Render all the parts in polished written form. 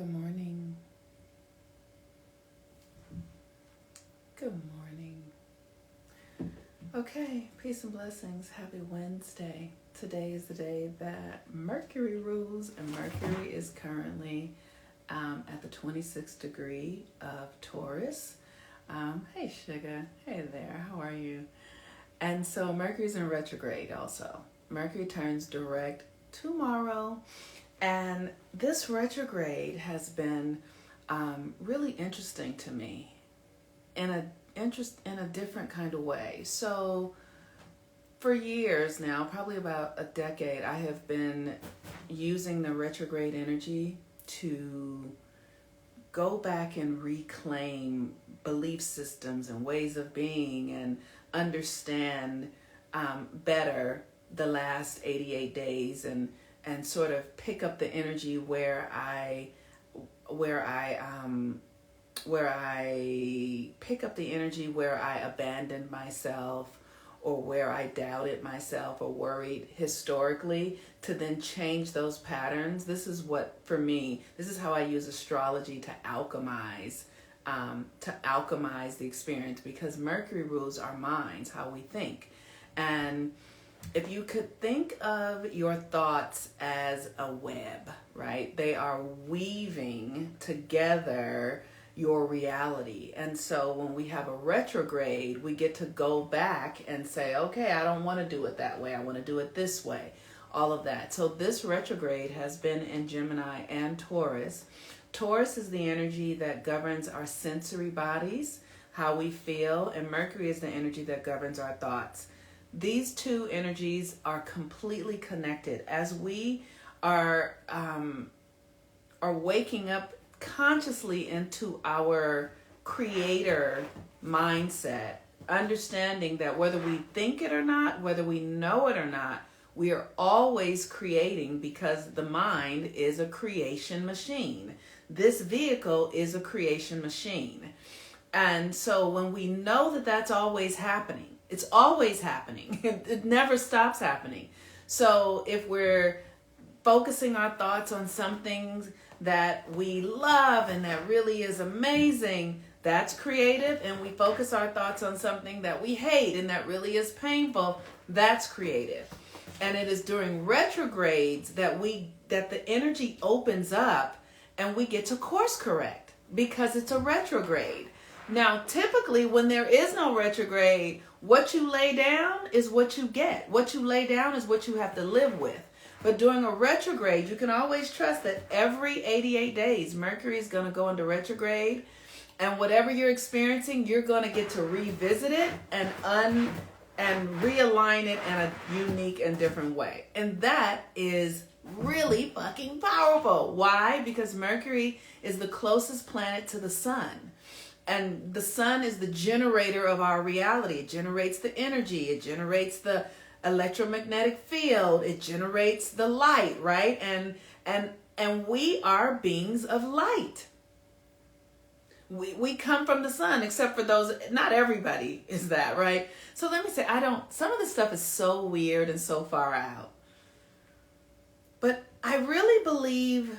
Good morning. Good morning. Okay, peace and blessings. Happy Wednesday. Today is the day that Mercury rules, and Mercury is currently at the 26th degree of Taurus. Hey, sugar. Hey there. How are you? And so Mercury's in retrograde also. Mercury turns direct tomorrow. And this retrograde has been really interesting to me in a different kind of way. So for years now, probably about a decade, I have been using the retrograde energy to go back and reclaim belief systems and ways of being and understand better the last 88 days and sort of pick up the energy where I pick up the energy where I abandoned myself or where I doubted myself or worried historically, to then change those patterns. This is what, for me, this is how I use astrology to alchemize the experience, because Mercury rules our minds, how we think. And if you could think of your thoughts as a web, right? They are weaving together your reality. And so when we have a retrograde, we get to go back and say, okay, I don't want to do it that way. I want to do it this way. All of that. So this retrograde has been in Gemini and Taurus. Taurus is the energy that governs our sensory bodies, how we feel, and Mercury is the energy that governs our thoughts. These two energies are completely connected. As we are waking up consciously into our creator mindset, understanding that whether we think it or not, whether we know it or not, we are always creating, because the mind is a creation machine. This vehicle is a creation machine. And so when we know that that's always happening, it's always happening. It never stops happening. So if we're focusing our thoughts on something that we love and that really is amazing, that's creative. And we focus our thoughts on something that we hate and that really is painful, that's creative. And it is during retrogrades that the energy opens up and we get to course correct, because it's a retrograde. Now, typically when there is no retrograde, what you lay down is what you get. What you lay down is what you have to live with. But during a retrograde, you can always trust that every 88 days, Mercury is going to go into retrograde. And whatever you're experiencing, you're going to get to revisit it and realign it in a unique and different way. And that is really fucking powerful. Why? Because Mercury is the closest planet to the sun. And the sun is the generator of our reality. It generates the energy. It generates the electromagnetic field. It generates the light, right? And we are beings of light. We come from the sun, except for those, not everybody is that, right? So let me say, some of this stuff is so weird and so far out. But I really believe,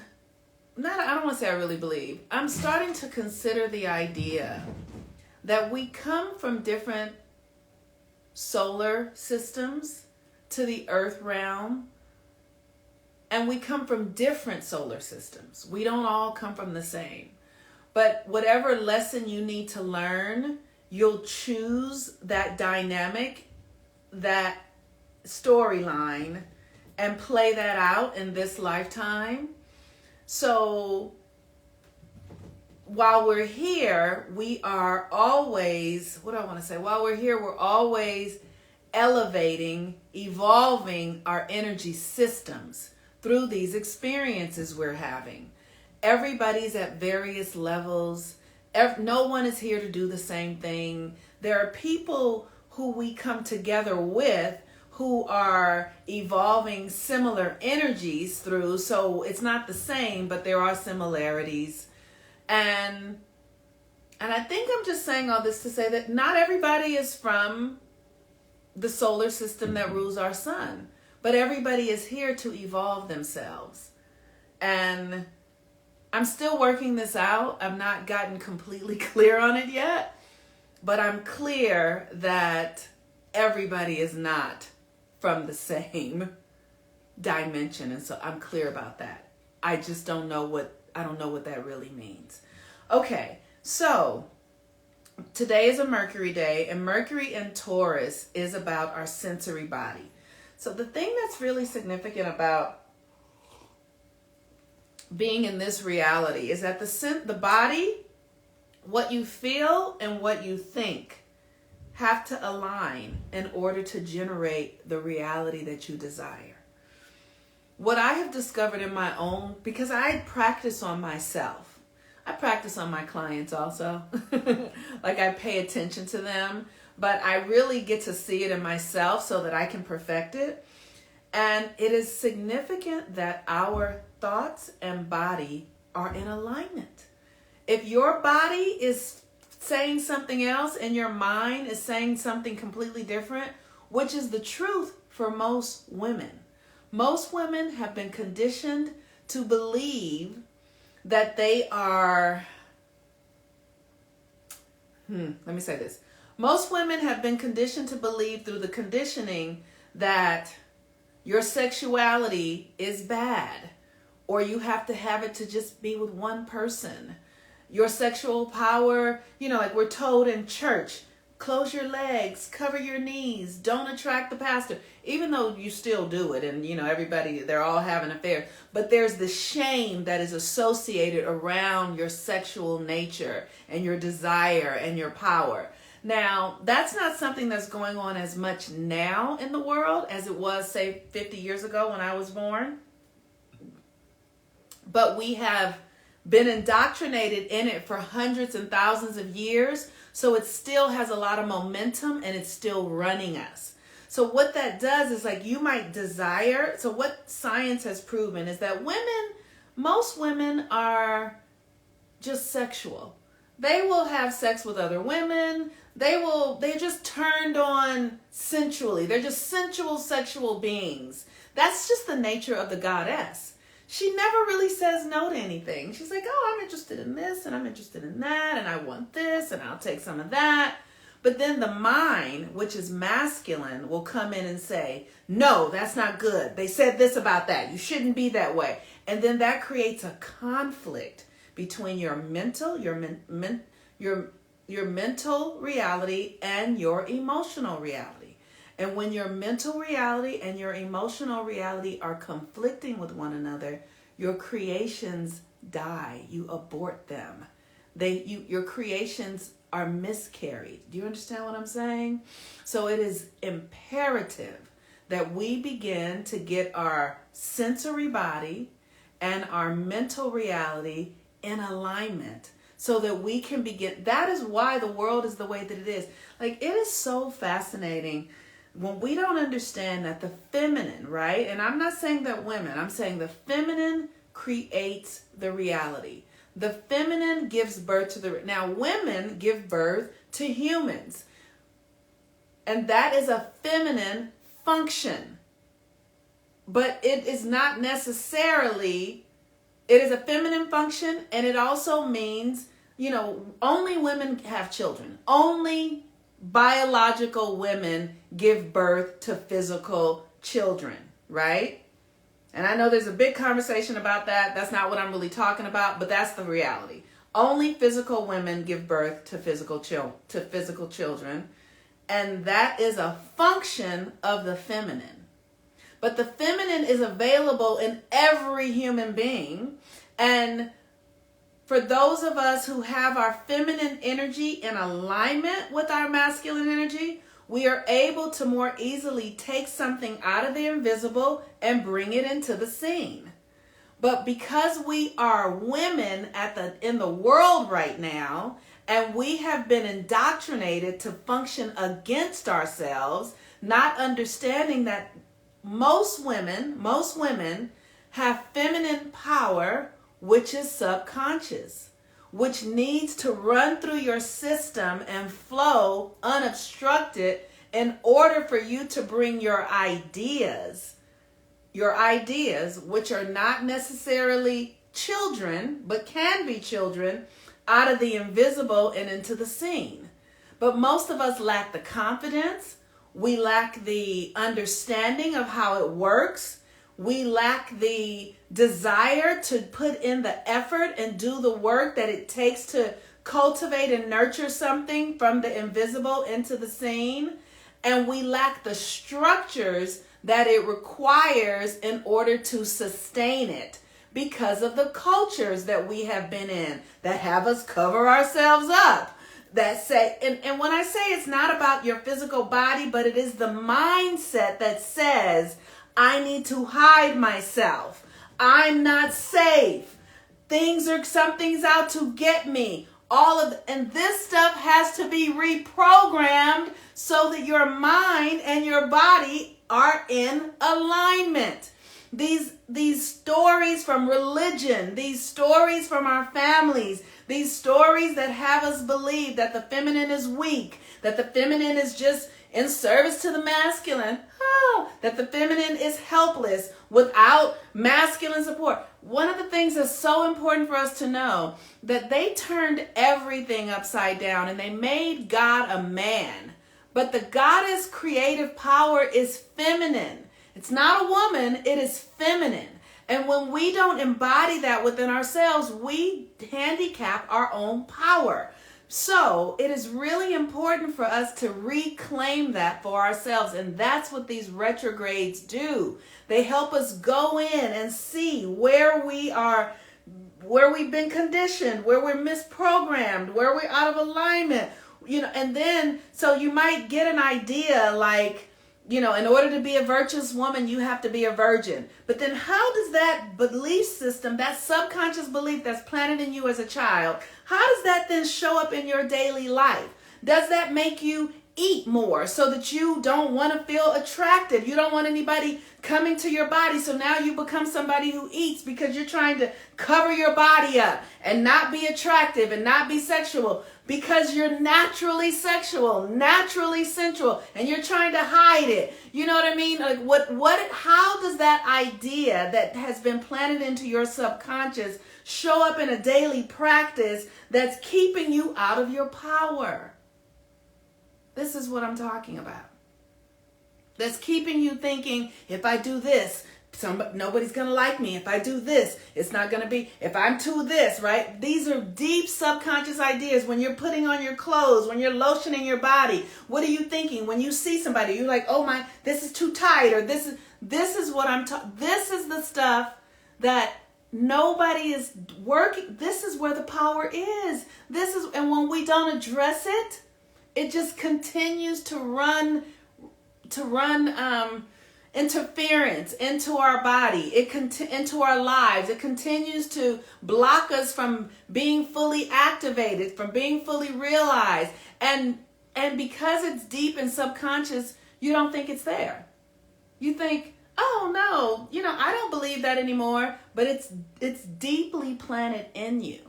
I don't want to say I really believe, I'm starting to consider the idea that we come from different solar systems to the earth realm, and we come from different solar systems. We don't all come from the same. But whatever lesson you need to learn, you'll choose that dynamic, that storyline, and play that out in this lifetime. So while we're here, we are always, while we're here, we're always elevating, evolving our energy systems through these experiences we're having. Everybody's at various levels. No one is here to do the same thing. There are people who we come together with who are evolving similar energies through. So it's not the same, but there are similarities. And I think I'm just saying all this to say that not everybody is from the solar system that rules our sun, but everybody is here to evolve themselves. And I'm still working this out. I've not gotten completely clear on it yet, but I'm clear that everybody is not from the same dimension. And so I'm clear about that. I just don't know what that really means. Okay, so today is a Mercury day, and Mercury in Taurus is about our sensory body. So the thing that's really significant about being in this reality is that the body, what you feel and what you think, have to align in order to generate the reality that you desire. What I have discovered in my own, because I practice on myself, I practice on my clients also, like I pay attention to them, but I really get to see it in myself so that I can perfect it. And it is significant that our thoughts and body are in alignment. If your body is saying something else and your mind is saying something completely different, which is the truth for most women. Most women have been conditioned to believe that they are, let me say this. Most women have been conditioned to believe through the conditioning that your sexuality is bad, or you have to have it to just be with one person. Your sexual power, like we're told in church, close your legs, cover your knees, don't attract the pastor, even though you still do it. And, everybody, they're all having affairs. But there's the shame that is associated around your sexual nature and your desire and your power. Now, that's not something that's going on as much now in the world as it was, say, 50 years ago when I was born. But we have been indoctrinated in it for hundreds and thousands of years. So it still has a lot of momentum and it's still running us. So what that does is, like, you might desire. So what science has proven is that most women are just sexual. They will have sex with other women. They're just turned on sensually. They're just sensual, sexual beings. That's just the nature of the goddess. She never really says no to anything. She's like, oh, I'm interested in this and I'm interested in that and I want this and I'll take some of that. But then the mind, which is masculine, will come in and say, no, that's not good. They said this about that. You shouldn't be that way. And then that creates a conflict between your mental, your mental reality and your emotional reality. And when your mental reality and your emotional reality are conflicting with one another, your creations die. You abort them. Your creations are miscarried. Do you understand what I'm saying? So it is imperative that we begin to get our sensory body and our mental reality in alignment so that we can begin. That is why the world is the way that it is. Like, it is so fascinating when we don't understand that the feminine, right? And I'm not saying that women, I'm saying the feminine creates the reality. The feminine gives birth to now women give birth to humans. And that is a feminine function. But it is not necessarily, it is a feminine function, and it also means, only women have children. Only biological women give birth to physical children, right? And I know there's a big conversation about that. That's not what I'm really talking about, but that's the reality. Only physical women give birth to physical children, and that is a function of the feminine. But the feminine is available in every human being, and for those of us who have our feminine energy in alignment with our masculine energy, we are able to more easily take something out of the invisible and bring it into the seen. But because we are women in the world right now, and we have been indoctrinated to function against ourselves, not understanding that most women have feminine power, which is subconscious, which needs to run through your system and flow unobstructed in order for you to bring your ideas, which are not necessarily children, but can be children, out of the invisible and into the seen. But most of us lack the confidence. We lack the understanding of how it works. We lack the desire to put in the effort and do the work that it takes to cultivate and nurture something from the invisible into the seen. And we lack the structures that it requires in order to sustain it because of the cultures that we have been in that have us cover ourselves up. That say, and when I say it's not about your physical body, but it is the mindset that says, I need to hide myself. I'm not safe. Something's out to get me. And this stuff has to be reprogrammed so that your mind and your body are in alignment. These stories from religion, these stories from our families, these stories that have us believe that the feminine is weak, that the feminine is just in service to the masculine, that the feminine is helpless without masculine support. One of the things that's so important for us to know, that they turned everything upside down and they made God a man. But the goddess creative power is feminine. It's not a woman, it is feminine. And when we don't embody that within ourselves, we handicap our own power. So it is really important for us to reclaim that for ourselves. And that's what these retrogrades do. They help us go in and see where we are, where we've been conditioned, where we're misprogrammed, where we're out of alignment. And then, so you might get an idea like, in order to be a virtuous woman, you have to be a virgin. But then how does that belief system, that subconscious belief that's planted in you as a child, how does that then show up in your daily life? Does that make you eat more so that you don't want to feel attracted? You don't want anybody coming to your body. So now you become somebody who eats because you're trying to cover your body up and not be attractive and not be sexual. Because you're naturally sexual, naturally sensual, and you're trying to hide it. You know what I mean? Like how does that idea that has been planted into your subconscious show up in a daily practice that's keeping you out of your power? This is what I'm talking about. That's keeping you thinking, if I do this, nobody's going to like me. If I do this, it's not going to be, if I'm to this, right? These are deep subconscious ideas. When you're putting on your clothes, when you're lotioning your body, what are you thinking? When you see somebody, you're like, oh my, this is too tight, or this is what I'm talking. This is the stuff that nobody is working. This is where the power is. And when we don't address it, it just continues to run interference into our body, into our lives. It continues to block us from being fully activated, from being fully realized. And because it's deep and subconscious, you don't think it's there. You think, oh no, I don't believe that anymore. But it's deeply planted in you,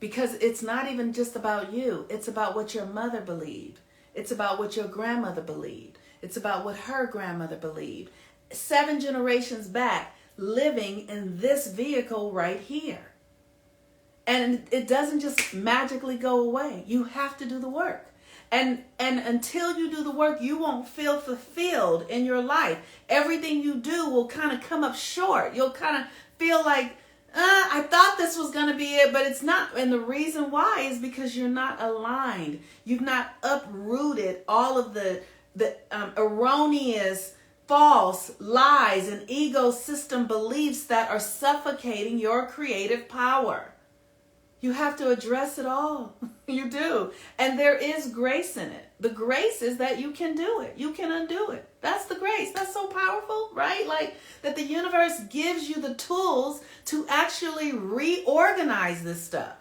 because it's not even just about you. It's about what your mother believed. It's about what your grandmother believed. It's about what her grandmother believed. 7 generations back, living in this vehicle right here. And it doesn't just magically go away. You have to do the work. And until you do the work, you won't feel fulfilled in your life. Everything you do will kind of come up short. You'll kind of feel like, I thought this was going to be it, but it's not. And the reason why is because you're not aligned. You've not uprooted all of the erroneous, false lies and ego system beliefs that are suffocating your creative power. You have to address it all. You do. And there is grace in it. The grace is that you can do it. You can undo it. That's the grace. That's so powerful, right? Like that the universe gives you the tools to actually reorganize this stuff.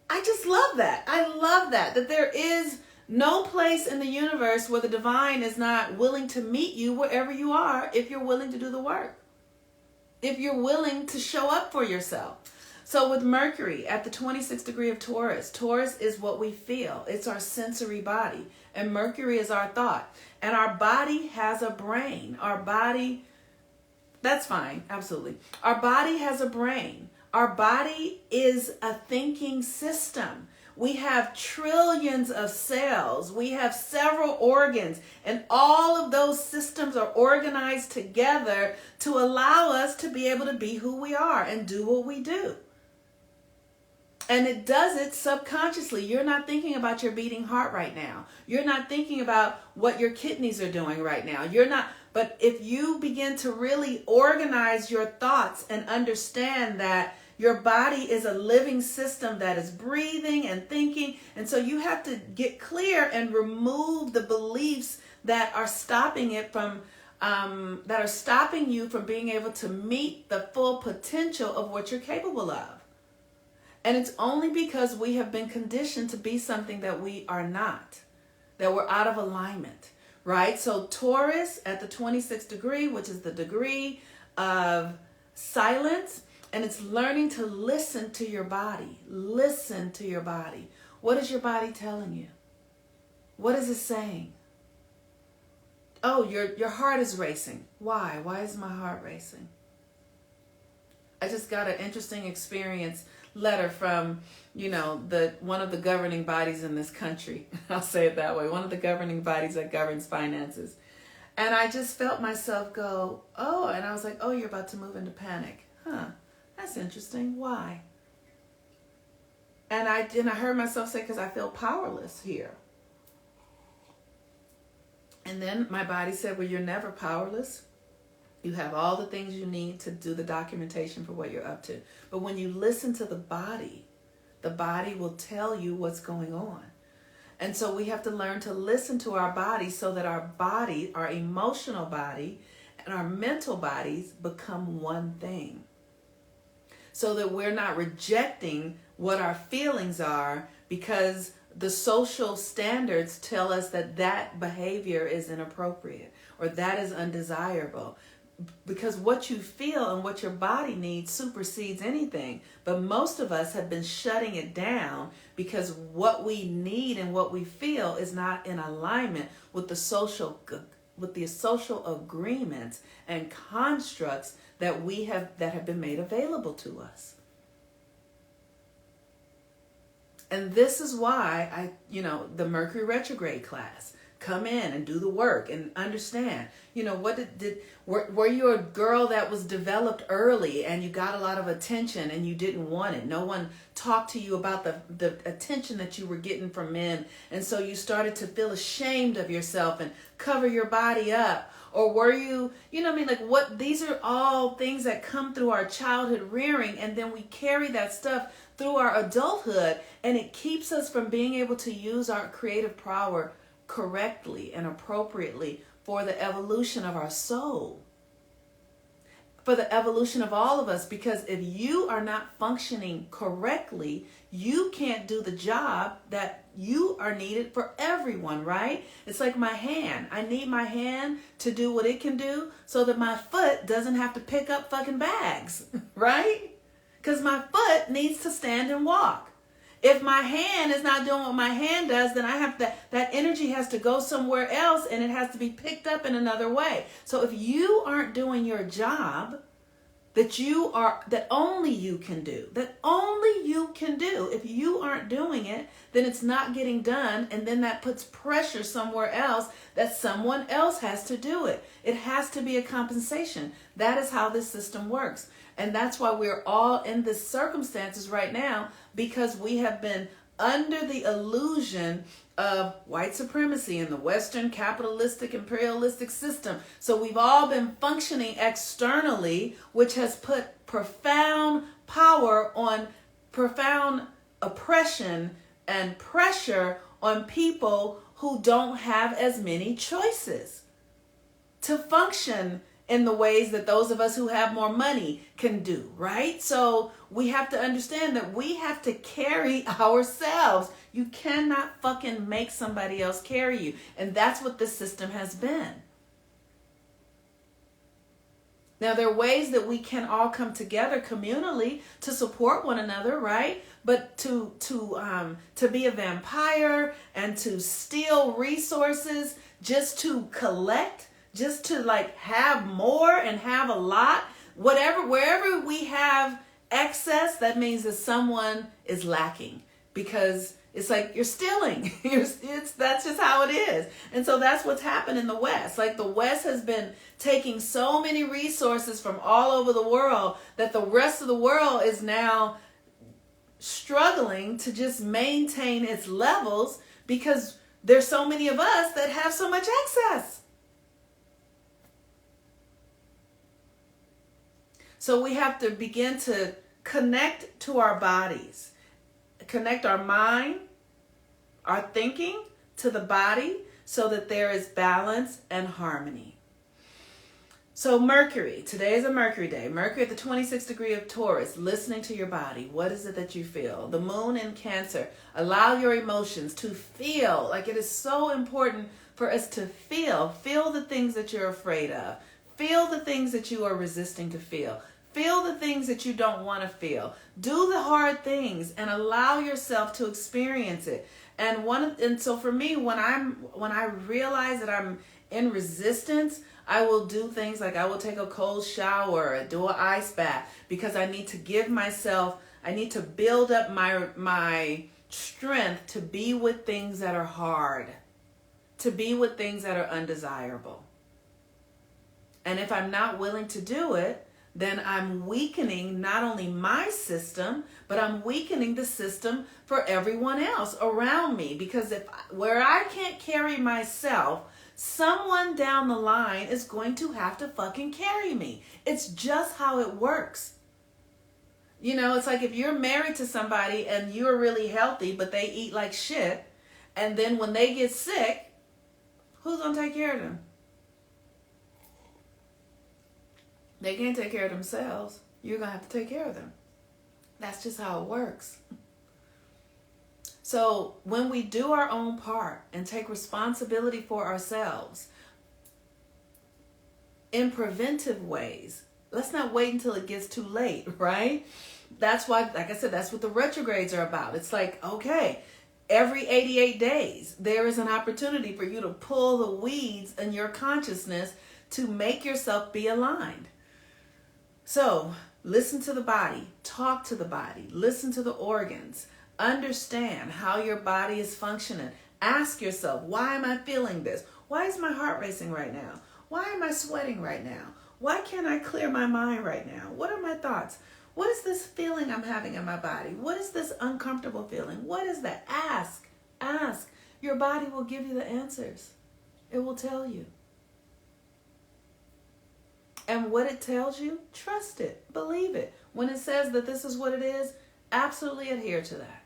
I just love that. I love that there is no place in the universe where the divine is not willing to meet you wherever you are, if you're willing to do the work, if you're willing to show up for yourself. So with Mercury at the 26th degree of Taurus, Taurus is what we feel. It's our sensory body. And Mercury is our thought. And our body has a brain. Our body That's fine. Absolutely. Our body has a brain. Our body is a thinking system. We have trillions of cells. We have several organs, and all of those systems are organized together to allow us to be able to be who we are and do what we do. And it does it subconsciously. You're not thinking about your beating heart right now. You're not thinking about what your kidneys are doing right now. You're not. But if you begin to really organize your thoughts and understand that your body is a living system that is breathing and thinking, and so you have to get clear and remove the beliefs that are stopping it from, that are stopping you from being able to meet the full potential of what you're capable of. And it's only because we have been conditioned to be something that we are not, that we're out of alignment, right? So Taurus at the 26th degree, which is the degree of silence, and it's learning to listen to your body. Listen to your body. What is your body telling you? What is it saying? Oh, your heart is racing. Why? Why is my heart racing? I just got an interesting experience letter from, one of the governing bodies in this country. I'll say it that way. One of the governing bodies that governs finances. And I just felt myself go, oh, and I was like, oh, you're about to move into panic. Huh, that's interesting. Why? And I heard myself say, because I feel powerless here. And then my body said, well, you're never powerless. You have all the things you need to do the documentation for what you're up to. But when you listen to the body will tell you what's going on. And so we have to learn to listen to our body so that our body, our emotional body, and our mental bodies become one thing. So that we're not rejecting what our feelings are because the social standards tell us that behavior is inappropriate or that is undesirable. Because what you feel and what your body needs supersedes anything. But most of us have been shutting it down because what we need and what we feel is not in alignment with the social agreements and constructs that have been made available to us. And this is why the Mercury Retrograde class, come in and do the work and understand, were you a girl that was developed early and you got a lot of attention and you didn't want it? No one talked to you about the attention that you were getting from men. And so you started to feel ashamed of yourself and cover your body up. Or were you, these are all things that come through our childhood rearing, and then we carry that stuff through our adulthood, and it keeps us from being able to use our creative power correctly and appropriately for the evolution of our soul, for the evolution of all of us. Because if you are not functioning correctly, you can't do the job that you are needed for everyone, right? It's like my hand. I need my hand to do what it can do so that my foot doesn't have to pick up fucking bags, right? Because my foot needs to stand and walk. If my hand is not doing what my hand does, then that energy has to go somewhere else and it has to be picked up in another way. So if you aren't doing your job that only you can do, if you aren't doing it, then it's not getting done. And then that puts pressure somewhere else that someone else has to do it. It has to be a compensation. That is how this system works. And that's why we're all in this circumstances right now, because we have been under the illusion of white supremacy in the Western capitalistic imperialistic system. So we've all been functioning externally, which has put profound power on profound oppression and pressure on people who don't have as many choices to function in the ways that those of us who have more money can do, right? So we have to understand that we have to carry ourselves. You cannot fucking make somebody else carry you. And that's what this system has been. Now, there are ways that we can all come together communally to support one another, right? But to be a vampire and to steal resources just to collect, just to like have more and have a lot. Wherever we have excess, that means that someone is lacking, because it's like you're stealing. That's just how it is. And so that's what's happened in the West. Like the West has been taking so many resources from all over the world that the rest of the world is now struggling to just maintain its levels, because there's so many of us that have so much excess. So we have to begin to connect to our bodies, connect our mind, our thinking to the body, so that there is balance and harmony. So Mercury, today is a Mercury day. Mercury at the 26th degree of Taurus, listening to your body. What is it that you feel? The moon in Cancer, allow your emotions to feel. Like it is so important for us to feel. Feel the things that you're afraid of. Feel the things that you are resisting to feel. Feel the things that you don't want to feel. Do the hard things and allow yourself to experience it. And so for me, when I realize that I'm in resistance, I will do things like I will take a cold shower, do an ice bath, because I need to give myself, I need to build up my strength to be with things that are hard, to be with things that are undesirable. And if I'm not willing to do it, then I'm weakening not only my system, but I'm weakening the system for everyone else around me. Because where I can't carry myself, someone down the line is going to have to fucking carry me. It's just how it works. You know, it's like if you're married to somebody and you're really healthy, but they eat like shit, and then when they get sick, who's going to take care of them? They can't take care of themselves. You're going to have to take care of them. That's just how it works. So when we do our own part and take responsibility for ourselves in preventive ways, let's not wait until it gets too late, right? That's why, like I said, that's what the retrogrades are about. It's like, okay, every 88 days, there is an opportunity for you to pull the weeds in your consciousness to make yourself be aligned. So listen to the body, talk to the body, listen to the organs, understand how your body is functioning. Ask yourself, why am I feeling this? Why is my heart racing right now? Why am I sweating right now? Why can't I clear my mind right now? What are my thoughts? What is this feeling I'm having in my body? What is this uncomfortable feeling? What is that? Ask. Your body will give you the answers. It will tell you. And what it tells you, trust it, believe it. When it says that this is what it is, absolutely adhere to that.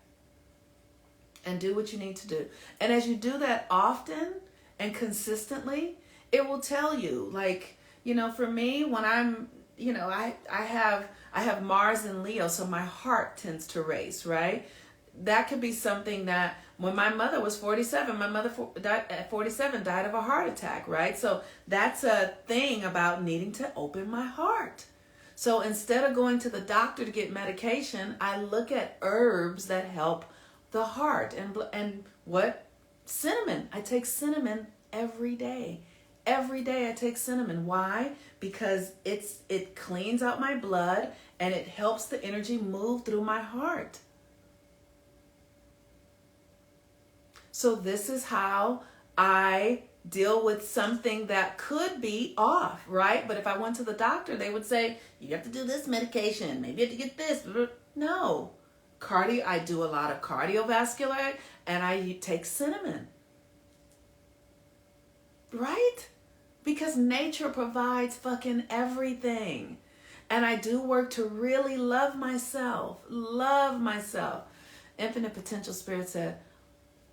And do what you need to do. And as you do that often and consistently, it will tell you, like, you know, for me, when I'm, you know, I have Mars in Leo, so my heart tends to race, right? That could be something that when my mother was 47, my mother died at 47, died of a heart attack, right? So that's a thing about needing to open my heart. So instead of going to the doctor to get medication, I look at herbs that help the heart. And what? Cinnamon. I take cinnamon every day. Every day I take cinnamon. Why? Because it cleans out my blood and it helps the energy move through my heart. So this is how I deal with something that could be off, right? But if I went to the doctor, they would say, you have to do this medication. Maybe you have to get this. No. I do a lot of cardiovascular and I take cinnamon. Right? Because nature provides fucking everything. And I do work to really love myself. Love myself. Infinite Potential Spirit said,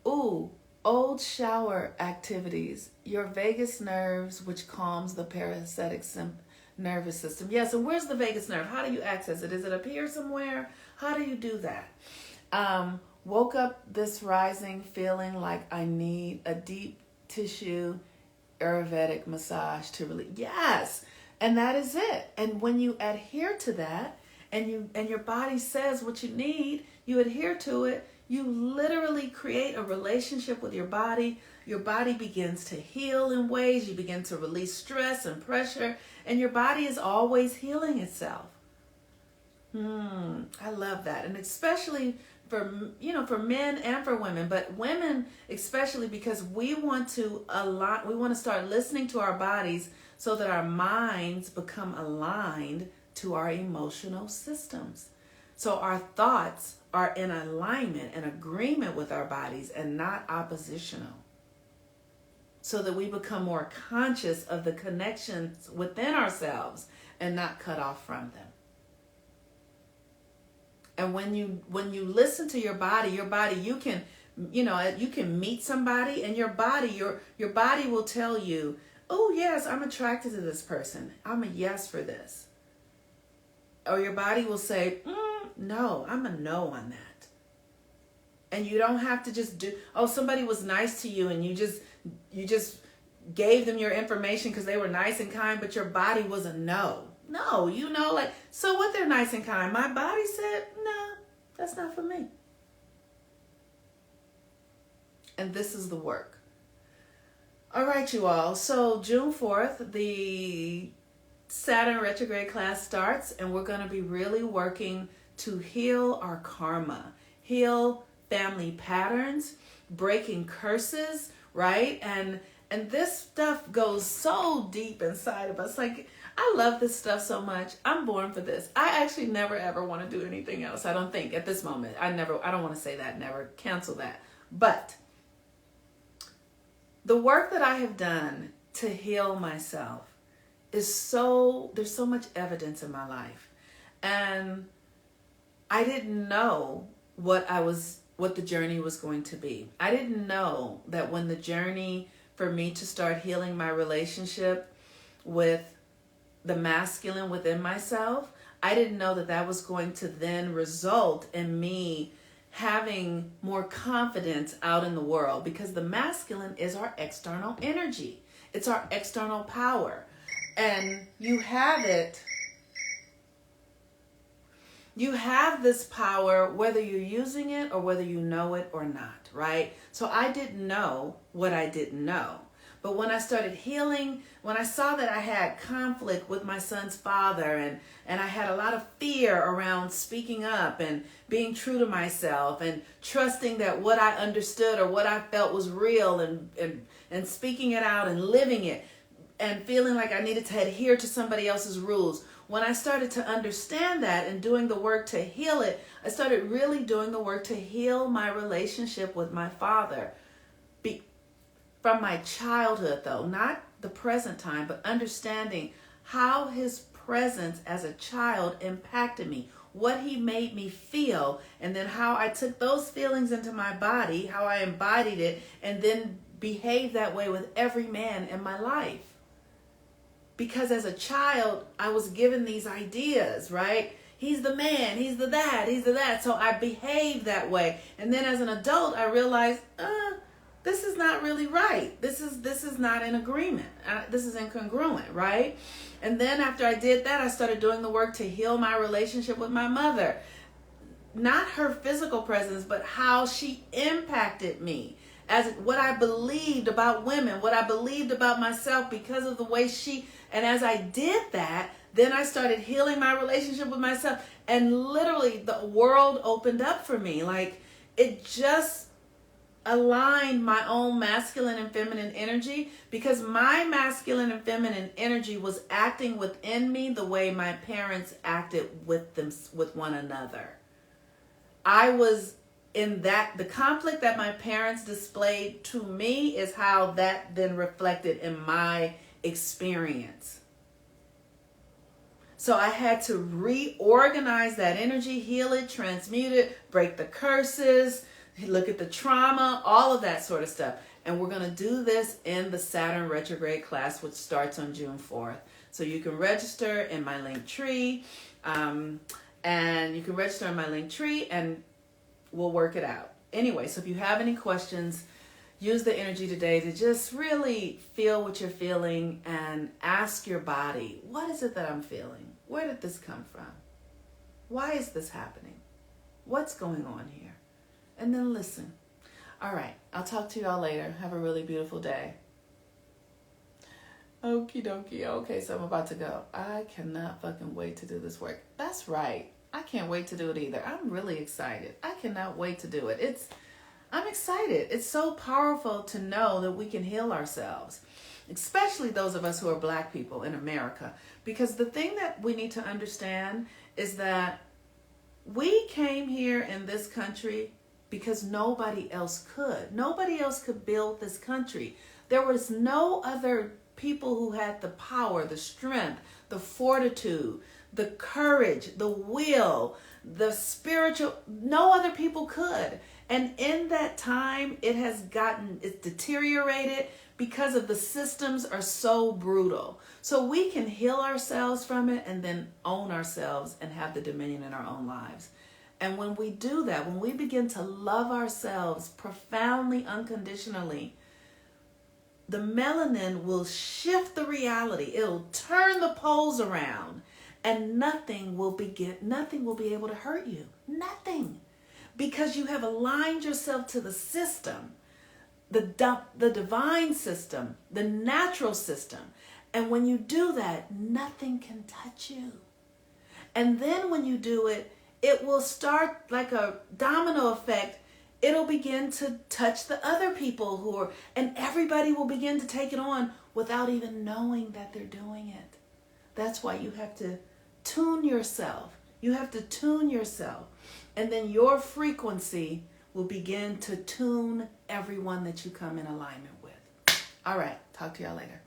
ooh, old shower activities. Your vagus nerves, which calms the parasympathetic nervous system. Yes, and where's the vagus nerve? How do you access it? Is it up here somewhere? How do you do that? Woke up this rising feeling like I need a deep tissue Ayurvedic massage to relieve. Yes, and that is it. And when you adhere to that, and your body says what you need, you adhere to it, You literally create a relationship with your body. Your body begins to heal in ways. You begin to release stress and pressure, and your body is always healing itself. I love that. And especially for, for men and for women, but women especially, because we want to start listening to our bodies so that our minds become aligned to our emotional systems. So our thoughts are in alignment and agreement with our bodies and not oppositional. So that we become more conscious of the connections within ourselves and not cut off from them. And when you listen to your body, you can meet somebody, and your body will tell you, oh yes, I'm attracted to this person. I'm a yes for this. Or your body will say, no, I'm a no on that. And you don't have to just somebody was nice to you and you just gave them your information because they were nice and kind, but your body was a no. No, so what, they're nice and kind. My body said, no, that's not for me. And this is the work. All right, you all. So June 4th, the Saturn retrograde class starts, and we're going to be really working to heal our karma, heal family patterns, breaking curses, right? And this stuff goes so deep inside of us. Like, I love this stuff so much. I'm born for this. I actually never ever want to do anything else. I don't think at this moment. I don't want to say that, never cancel that. But the work that I have done to heal myself there's so much evidence in my life. And I didn't know what the journey was going to be. I didn't know that when the journey for me to start healing my relationship with the masculine within myself, I didn't know that was going to then result in me having more confidence out in the world, because the masculine is our external energy. It's our external power. And you have it. You have this power whether you're using it or whether you know it or not, right? So I didn't know what I didn't know. But when I started healing, when I saw that I had conflict with my son's father, and I had a lot of fear around speaking up and being true to myself and trusting that what I understood or what I felt was real, and speaking it out and living it, and feeling like I needed to adhere to somebody else's rules. When I started to understand that and doing the work to heal it, I started really doing the work to heal my relationship with my father. From my childhood, though, not the present time, but understanding how his presence as a child impacted me, what he made me feel, and then how I took those feelings into my body, how I embodied it, and then behaved that way with every man in my life. Because as a child, I was given these ideas, right? He's the man, he's the that, he's the that. So I behaved that way. And then as an adult, I realized, this is not really right. This is not in agreement. This is incongruent, right? And then after I did that, I started doing the work to heal my relationship with my mother. Not her physical presence, but how she impacted me. As what I believed about women, what I believed about myself because of the way and as I did that, then I started healing my relationship with myself, and literally the world opened up for me. Like, it just aligned my own masculine and feminine energy, because my masculine and feminine energy was acting within me the way my parents acted with one another. I was in that, the conflict that my parents displayed to me is how that then reflected in my experience. So I had to reorganize that energy, heal it, transmute it, break the curses, look at the trauma, all of that sort of stuff. And we're going to do this in the Saturn retrograde class, which starts on June 4th. So you can register in my link tree, and we'll work it out. Anyway, so if you have any questions, use the energy today to just really feel what you're feeling and ask your body, what is it that I'm feeling? Where did this come from? Why is this happening? What's going on here? and then listen. All right. I'll talk to y'all later. Have a really beautiful day. Okie dokie. Okay, so I'm about to go. I cannot fucking wait to do this work. That's right. I can't wait to do it either. I'm really excited. I cannot wait to do it. I'm excited. It's so powerful to know that we can heal ourselves, especially those of us who are Black people in America. Because the thing that we need to understand is that we came here in this country because nobody else could. Nobody else could build this country. There was no other people who had the power, the strength, the fortitude, the courage, the will, the spiritual. No other people could. And in that time, it's deteriorated because of the systems are so brutal. So we can heal ourselves from it and then own ourselves and have the dominion in our own lives. And when we do that, when we begin to love ourselves profoundly, unconditionally, the melanin will shift the reality. It'll turn the poles around, and nothing will be able to hurt you. Nothing. Because you have aligned yourself to the system, the divine system, the natural system. And when you do that, nothing can touch you. And then when you do it, it will start like a domino effect. It'll begin to touch the other people and everybody will begin to take it on without even knowing that they're doing it. That's why you have to tune yourself. You have to tune yourself. And then your frequency will begin to tune everyone that you come in alignment with. All right. Talk to y'all later.